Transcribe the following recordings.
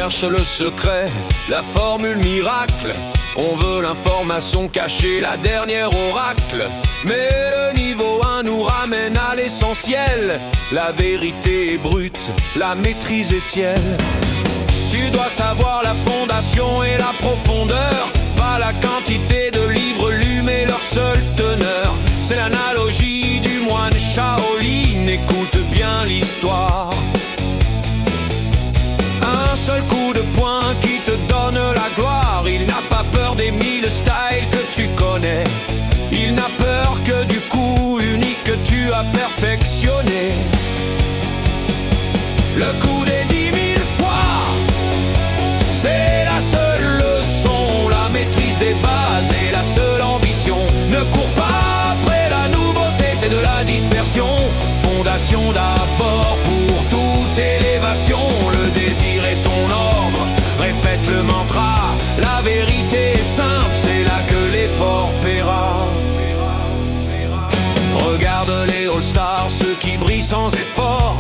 cherche le secret, la formule miracle. On veut l'information cachée, la dernière oracle. Mais le niveau 1 nous ramène à l'essentiel. La vérité est brute, la maîtrise est ciel. Tu dois savoir la fondation et la profondeur, pas la quantité de livres lus mais leur seule teneur. C'est l'analogie du moine Shaolin, écoute bien l'histoire. Un seul coup de poing qui te donne la gloire. Il n'a pas peur des 1000 styles que tu connais. Il n'a peur que du coup unique que tu as perfectionné. Le coup des 10 000 fois, c'est la seule leçon. La maîtrise des bases et la seule ambition. Ne cours pas après la nouveauté, c'est de la dispersion. Fondation d'abord pour toute élévation. Le désir est ton ordre, répète le mantra. La vérité est simple, c'est là que l'effort paiera. Regarde les All-Stars, ceux qui brillent sans effort.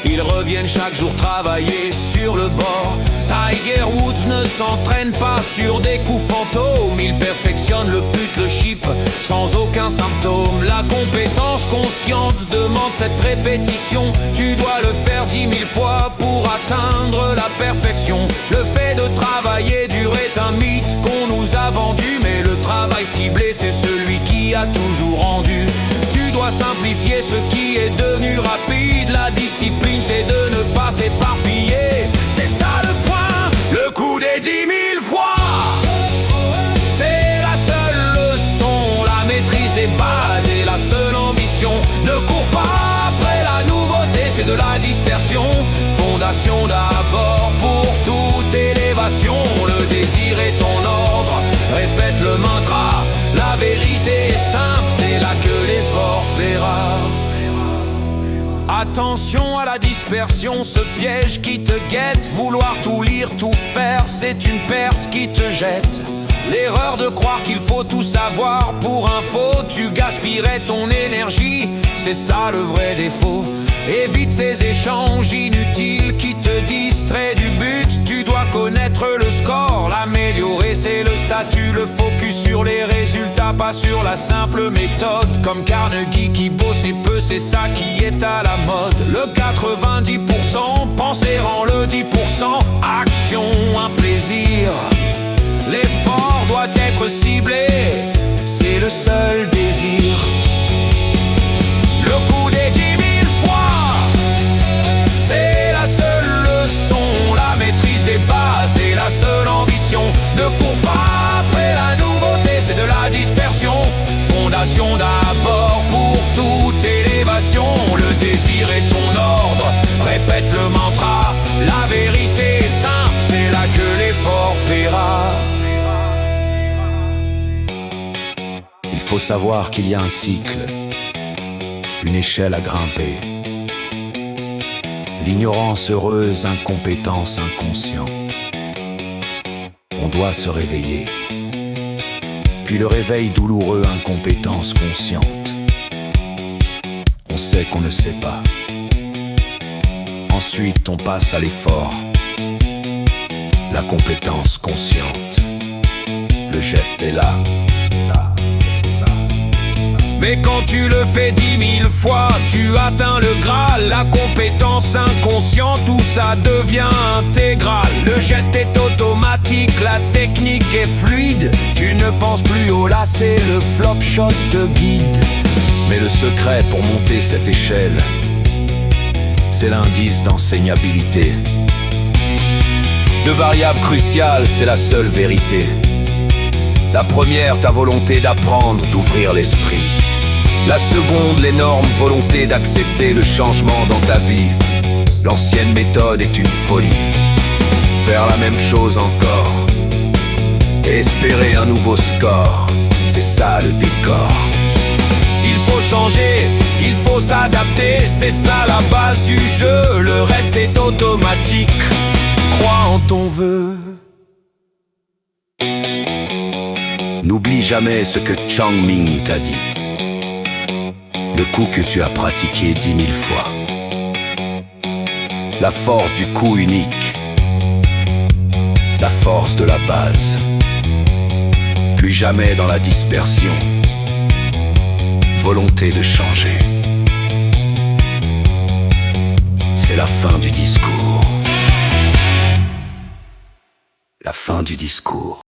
Ils reviennent chaque jour travailler sur le bord. Tiger Woods ne s'entraîne pas sur des coups fantômes. Il perfectionne le put, le chip, sans aucun symptôme. La compétence consciente demande cette répétition. Tu dois le faire 10 000 fois pour atteindre la perfection. Le fait de travailler dur est un mythe qu'on nous a vendu. Mais le travail ciblé, c'est celui qui a toujours rendu. Tu dois simplifier ce qui est devenu rapide. La discipline, c'est de ne pas s'éparpiller. C'est ça le point, le coup des 10 000 fois. C'est la seule leçon, la maîtrise des bases et la seule ambition. Ne cours pas après la nouveauté, c'est de la dispersion. Fondation d'abord pour toute élévation. Le désir est ton ordre, répète le mantra. La vérité est simple, c'est là que l'effort paiera. Attention à la dispersion, ce piège qui te guette. Vouloir tout lire, tout faire, c'est une perte qui te jette. L'erreur de croire qu'il faut tout savoir pour info. Tu gaspillerais ton énergie, c'est ça le vrai défaut. Évite ces échanges inutiles qui te distraient du but. Tu dois connaître le score, l'améliorer c'est le statut. Le focus sur les résultats, pas sur la simple méthode. Comme Carnegie qui bossait peu, c'est ça qui est à la mode. Le 90%, penser rend le 10%. Action, un plaisir. L'effort doit être ciblé, c'est le seul désir. Le coup des 10 000 fois, c'est la seule leçon. La maîtrise des bases et la seule ambition. Ne cours pas après la nouveauté, c'est de la dispersion. Fondation d'abord pour toute élévation. Le désir est ton ordre, répète le mantra. La vérité est simple, c'est là que l'effort paiera. Il faut savoir qu'il y a un cycle, une échelle à grimper. L'ignorance heureuse, incompétence inconsciente. On doit se réveiller. Puis le réveil douloureux, incompétence consciente. On sait qu'on ne sait pas. Ensuite on passe à l'effort. La compétence consciente. Le geste est là. Mais quand tu le fais 10 000 fois, tu atteins le Graal. La compétence inconsciente, où ça devient intégral. Le geste est automatique, la technique est fluide. Tu ne penses plus au lacet, le flop shot te guide. Mais le secret pour monter cette échelle, c'est l'indice d'enseignabilité. Deux variables cruciales, c'est la seule vérité. La première, ta volonté d'apprendre, d'ouvrir l'esprit. La seconde, l'énorme volonté d'accepter le changement dans ta vie. L'ancienne méthode est une folie. Faire la même chose encore, espérer un nouveau score, c'est ça le décor. Il faut changer, il faut s'adapter, c'est ça la base du jeu. Le reste est automatique, crois en ton vœu. N'oublie jamais ce que Chang Ming t'a dit. Le coup que tu as pratiqué 10 000 fois. La force du coup unique, force de la base. Plus jamais dans la dispersion. Volonté de changer. C'est la fin du discours. La fin du discours.